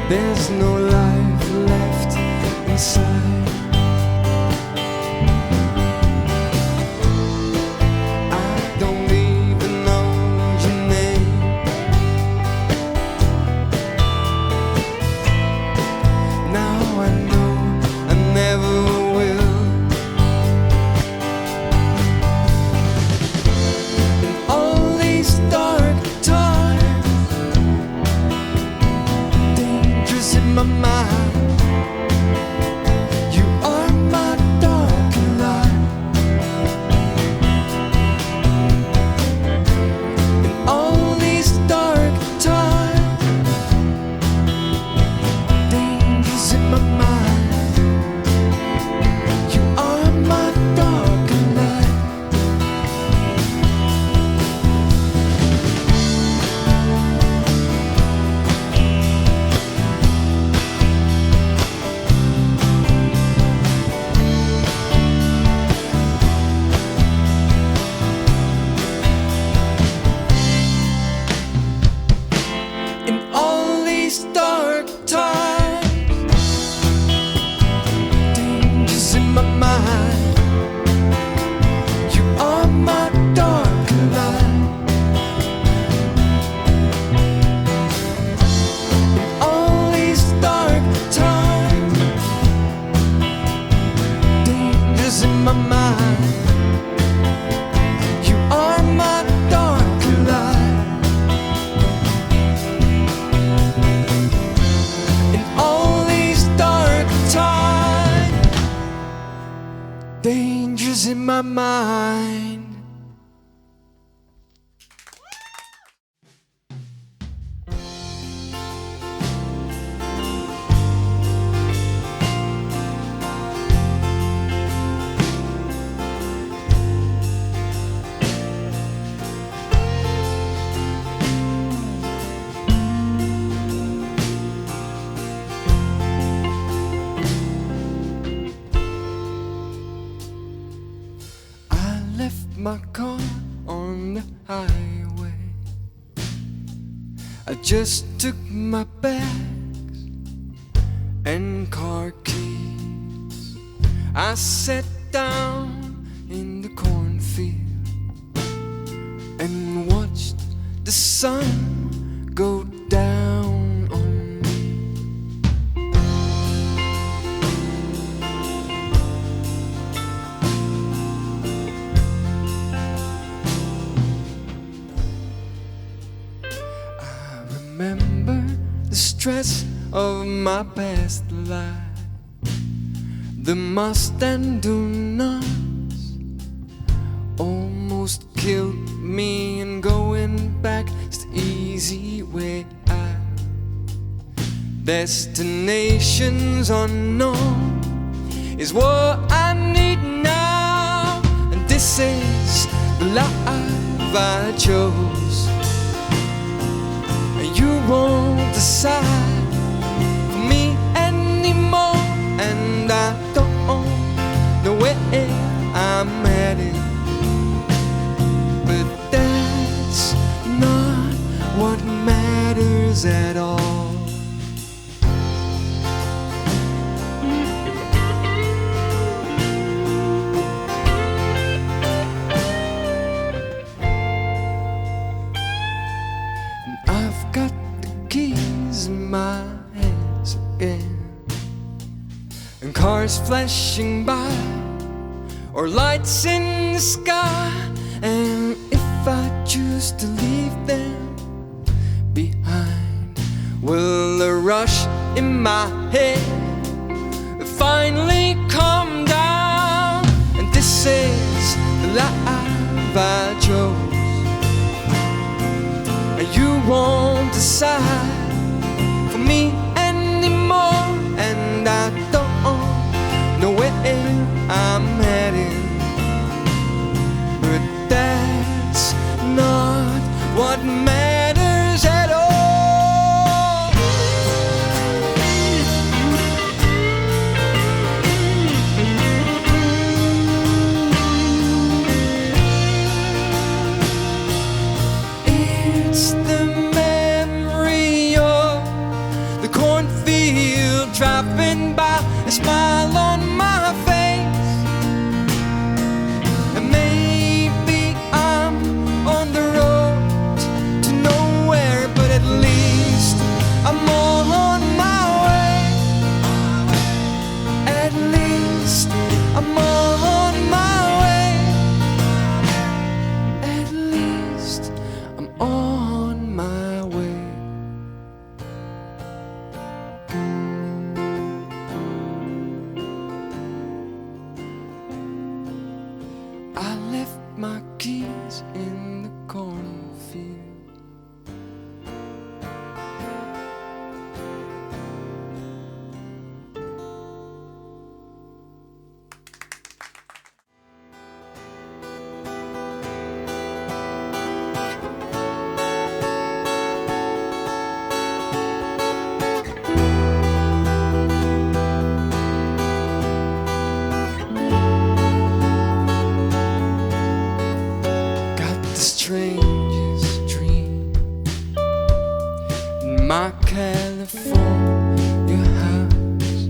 There's no life left inside. I don't even know your name. Now I know I never will. In all these dark times, dangerous in my mind. You are my dark light. In all these dark times, dangerous in my mind. You are my dark light. In all these dark times, dangers in my mind. You are my dark light. In all these dark times, dangers in my mind. You are my dark light. In all these dark times, dangers in my mind. I left my car on the highway. I just took my bags and car keys. I sat down in the cornfield and watched the sun go down on me. Remember the stress of my past life. The must and do nots almost killed me, and going back is the easy way out. Destinations unknown is what I need now, and this is the life I chose. You won't decide for me anymore, and I don't know where I'm headed. But that's not what matters at all. I've got the keys in my hands again, and cars flashing by, or lights in the sky. And if I choose to leave them behind, will the rush in my head finally calm down? And this is the life I chose. You won't decide for me anymore, and I don't know where I'm heading. But that's not what matters at all. It's the memory my California house.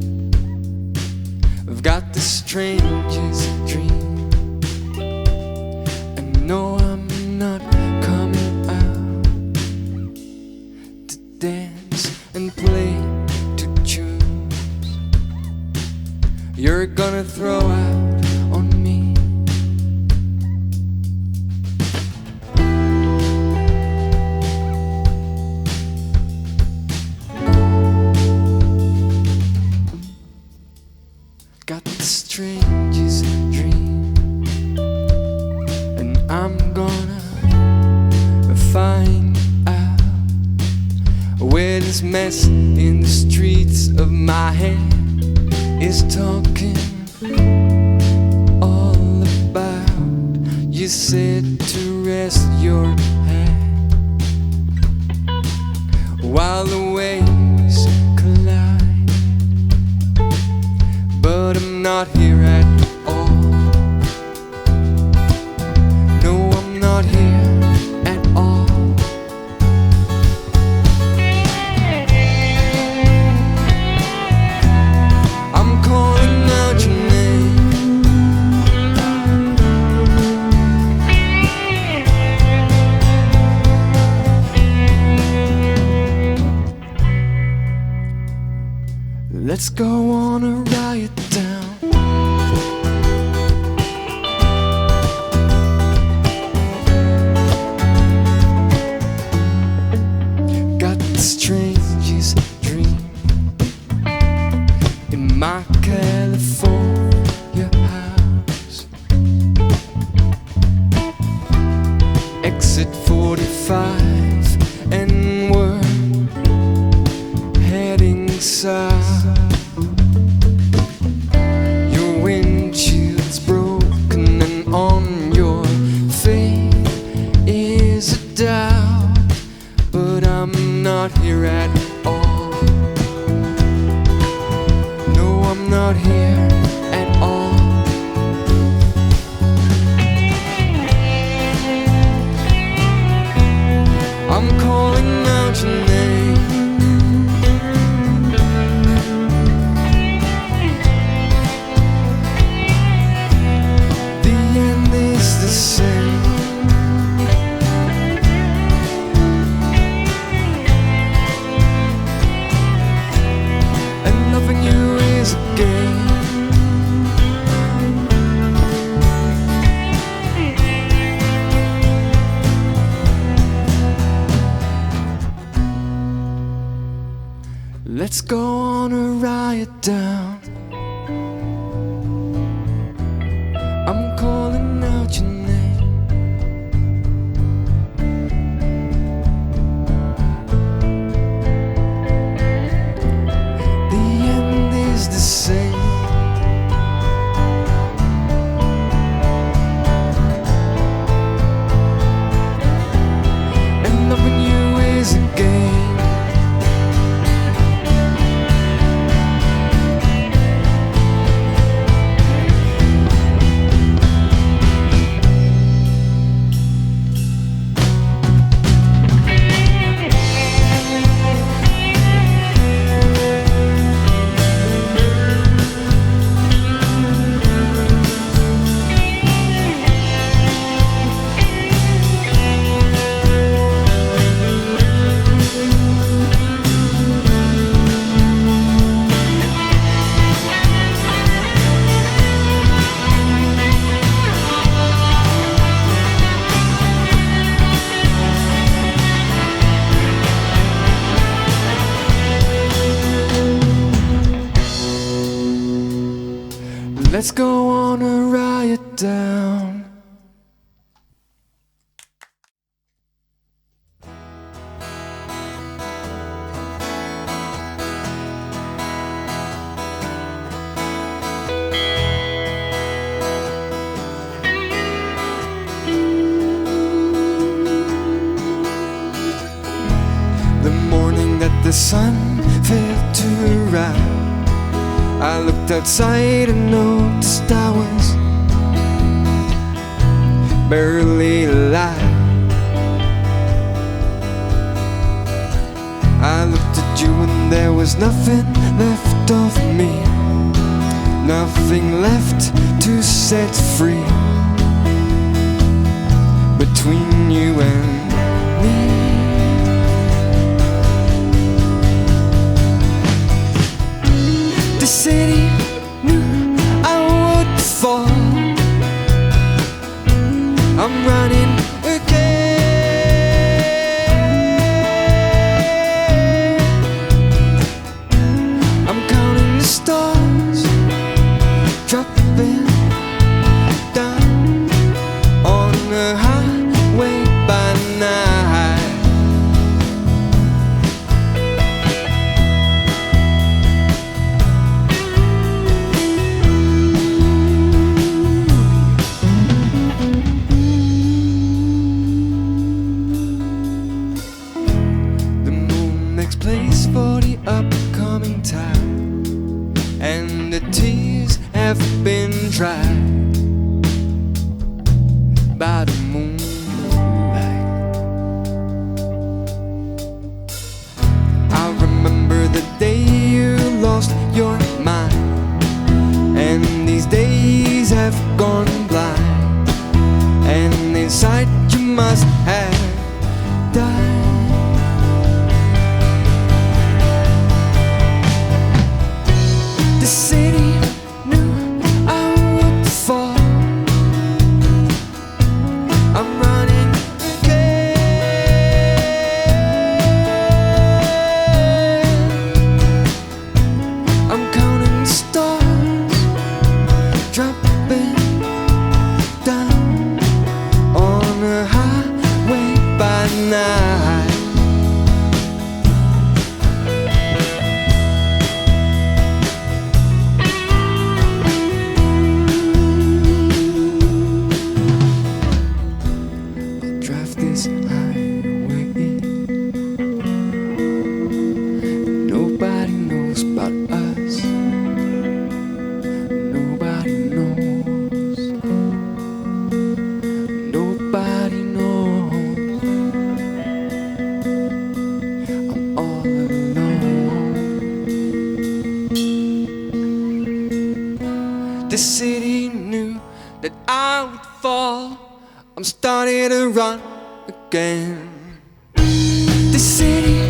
I've got the strangest dream, and no, I'm not coming out to dance and play to tunes you're gonna throw out on me. Got the strangest dream, and I'm gonna find out where this mess in the streets of my head is talking all about. You said to rest your head while the waves collide, but I'm not here at all. No, I'm not here at all. I'm calling out your name. Let's go on a riot down. Got the strangest dream in my California house. Exit 45, and we're heading south. Your windshield's broken, and on your face is a doubt, but I'm not here at all. No, I'm not here at all. I'm calling out your name. The end is the same, and loving you is a game. Let's go on a riot down. I'm calling out your name. The end is the same, and loving you is a game. Let's go on a riot down. The morning that the sun failed to rise, I looked outside and noticed I was barely alive. I looked there was nothing left of me, nothing left to set free between you and me. The city knew I would fall. I'm running again. I'm counting the stars dropping down on the highway by night. The moon makes place for the upcoming tide, and the tears have been dried by the moonlight. I remember the day you lost your mind, and these days have gone blind, and inside you must have died. The city knew I would fall. I'm running again. I'm counting the stars dropping down on the highway by night. Drive this highway, nobody knows about us. Nobody knows. Nobody knows. I'm all alone. The city knew that I would fall. I'm starting to run again. The city